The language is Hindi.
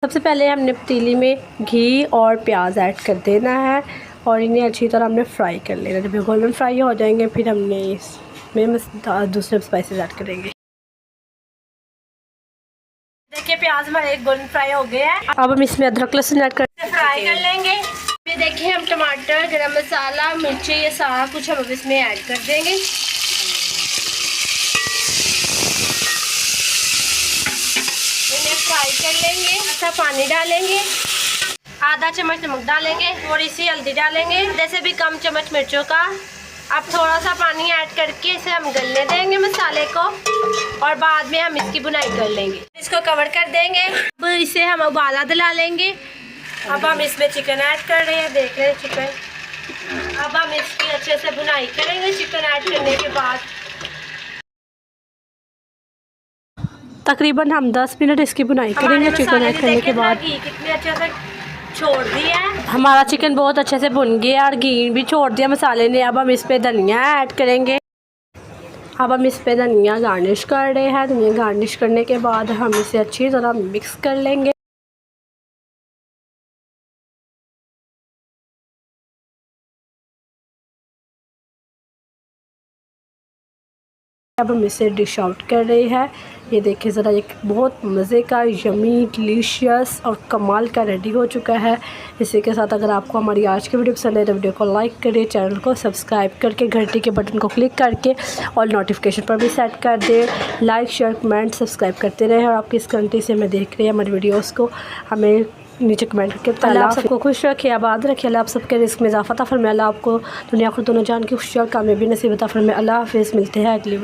सबसे पहले हमने पतीली में घी और प्याज ऐड कर देना है और इन्हें अच्छी तरह हमने फ्राई कर लेना। जब ये गोल्डन फ्राई हो जाएंगे फिर हमने इसमें दूसरे स्पाइसेस ऐड करेंगे। देखिए प्याज हमारे गोल्डन फ्राई हो गए हैं। अब हम इसमें अदरक लहसुन ऐड करके फ्राई कर लेंगे। फिर देखिए हम टमाटर, गरम मसाला, मिर्ची, ये सारा कुछ हम इसमें ऐड कर देंगे। इन्हें फ्राई कर लेंगे। अच्छा पानी डालेंगे, आधा चम्मच नमक डालेंगे, थोड़ी सी हल्दी डालेंगे, जैसे भी कम चम्मच मिर्चों का। अब थोड़ा सा पानी ऐड करके इसे हम गलने देंगे मसाले को और बाद में हम इसकी बुनाई कर लेंगे। इसको कवर कर देंगे। अब इसे हम उबाला दिला लेंगे। अब हम इसमें चिकन ऐड कर रहे हैं, देख रहे हैं चिकन। अब हम इसकी अच्छे से बुनाई करेंगे। चिकन ऐड करने के बाद तकरीबन हम 10 मिनट इसकी बुनाई करेंगे। चिकन ऐड करने के बाद कितने अच्छे से छोड़ दिया है। हमारा चिकन बहुत अच्छे से भुन गया और घी भी छोड़ दिया मसाले ने। अब हम इस पे धनिया ऐड करेंगे। अब हम इस पे धनिया गार्निश कर रहे हैं। धनिया गार्निश करने के बाद हम इसे अच्छी तरह मिक्स कर लेंगे। अब हम इसे डिश आउट कर रहे हैं। ये देखिए ज़रा, एक बहुत मज़े का यमी डिलीशियस और कमाल का रेडी हो चुका है। इसी के साथ अगर आपको हमारी आज की वीडियो पसंद है तो वीडियो को लाइक करें, चैनल को सब्सक्राइब करके घंटी के बटन को क्लिक करके और नोटिफिकेशन पर भी सेट कर दें। लाइक शेयर कमेंट सब्सक्राइब करते रहें और आप किस कंट्री से हमें देख रहे हैं हमारी वीडियोज़ को हमें नीचे कमेंट करके बताएं। आप सबको खुश रखे, आबाद रखे। अल्लाह आप सबके रिस्क में इजाफा अता फरमाए। अल्लाह आपको दुनिया को दोनों जान की खुशी और कामयाबी नसीब अता फरमाए। अल्लाह हाफिज़। मिलते हैं अगली वीडियो।